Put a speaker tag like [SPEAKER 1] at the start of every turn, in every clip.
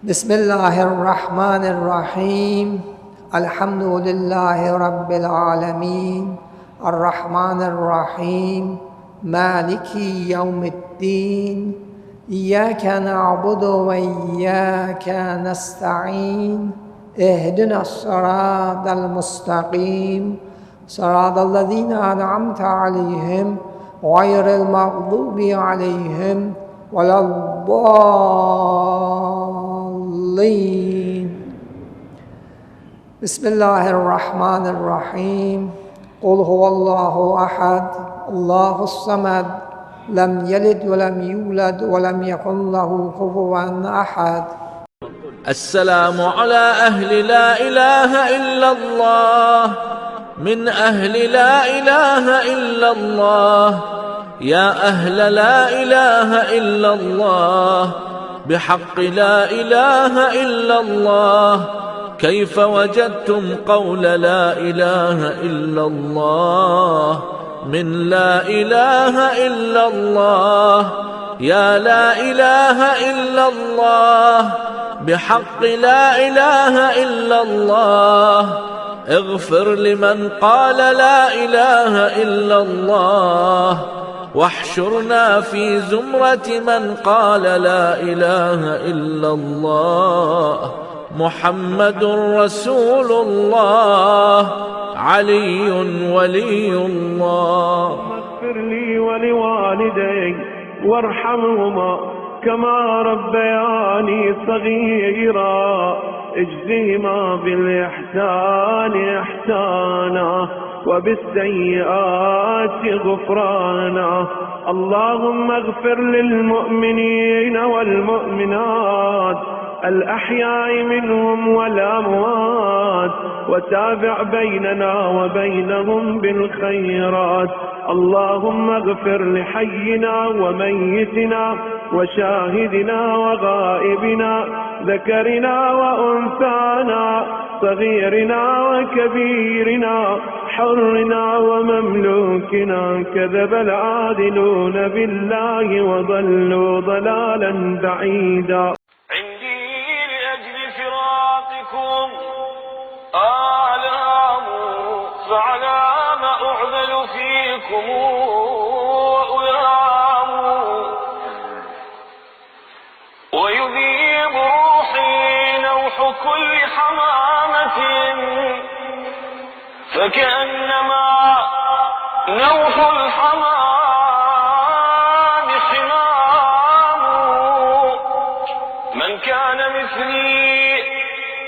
[SPEAKER 1] بسم الله الرحمن الرحيم. الحمد لله رب العالمين الرحمن الرحيم مالك يوم الدين إياك نعبد وإياك نستعين اهدنا الصراط المستقيم صراط الذين أنعمت عليهم غير المغضوب عليهم ولا الضالين. بسم الله الرحمن الرحيم. قل هو الله أحد الله الصمد لم يلد ولم يولد ولم يكن له كفوا أحد.
[SPEAKER 2] السلام على أهل لا إله إلا الله، من أهل لا إله إلا الله، يا أهل لا إله إلا الله، بحق لا إله إلا الله. كيف وجدتم قول لا إله إلا الله من لا إله إلا الله؟ يا لا إله إلا الله، بحق لا إله إلا الله. اغفر لمن قال لا إله إلا الله، واحشرنا في زمرة من قال لا إله إلا الله. محمد رسول الله، علي ولي الله.
[SPEAKER 3] اغفر لي ولوالدي وارحمهما كما ربياني صغيرا، اجزهما بالإحسان إحسانا وبالسيئات غفرانا. اللهم اغفر للمؤمنين والمؤمنات الأحياء منهم والأموات، وتابع بيننا وبينهم بالخيرات. اللهم اغفر لحينا وميتنا وشاهدنا وغائبنا، ذكرنا وأنثانا، صغيرنا وكبيرنا، حرنا ومملوكنا. كذب العادلون بالله وضلوا ضلالا بعيدا.
[SPEAKER 4] عندي لأجل فراقكم آلام، فعلى ما أعذل فيكم وألام، ويذيب روحي نوح كل حمامة، فكأنما نوح الحمام حمام. من كان مثلي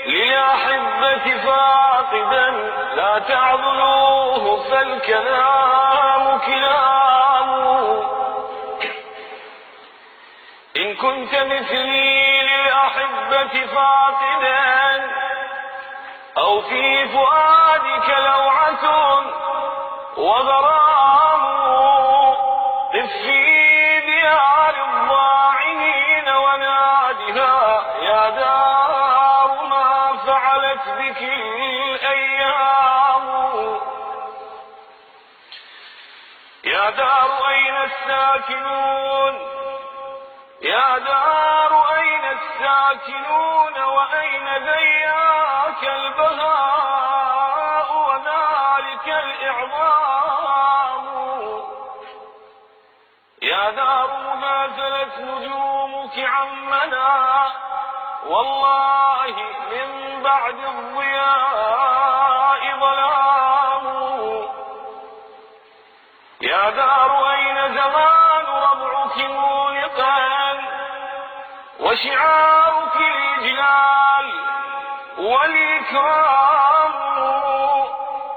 [SPEAKER 4] للأحبة فاقدا، لا تعذلوه فالكلام كلام. إن كنت مثلي للأحبة فاقدا، أو في فؤادك لوعة وغرام، قف في ديار الضاعنين ونادها يا دار ما فعلت بك الأيام. يا دار أين الساكنون، يا دار أين الساكنون، وأين ذياك البهاء وذلك الإعظام. يا دار ما زلت نجومك عمنا، والله من بعد الضياء ظلام. يا دار أين زمان ربعك مونقا، وشعارك الإجلال والإكرام.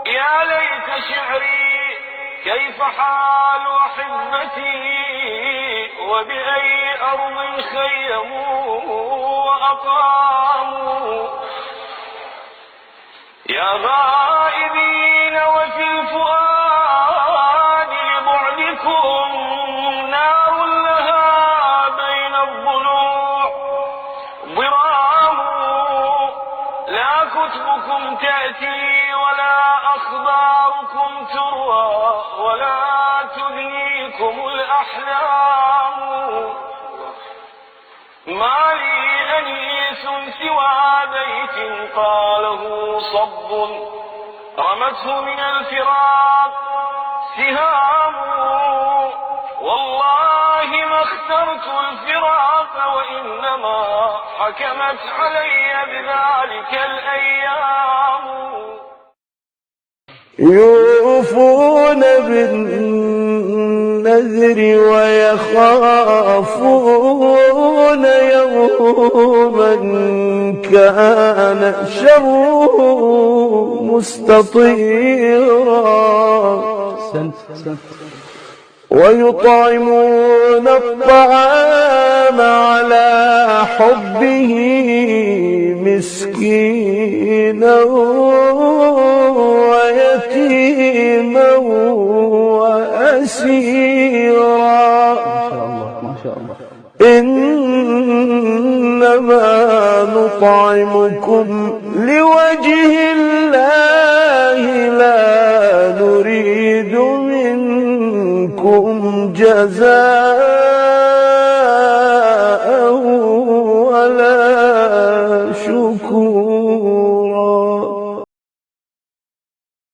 [SPEAKER 4] يا ليت شعري كيف حال أحبتي، وبأي أرض خيموا وأقاموا. يا غائبين وفي الفؤاد لبعدكم نار لها بين الضلوع ضرام. لا كتبكم تأتي ولا أخباركم تروى، ولا تدنيكم الأحلام. ما لي أنيس بيت قاله صب رمته من الفراق سهام، والله ما اخترت الفراق وإنما حكمت علي بذلك الأيام.
[SPEAKER 5] يوفون بالنذر ويخافون يوما كان شره مستطيرا، ويطعمون الطعام على حبه مسكينا ويتيما وأسيرا. ما شاء الله. إنما نطعمكم لوجه الله لا نريد منكم جزاء ولا شكورا.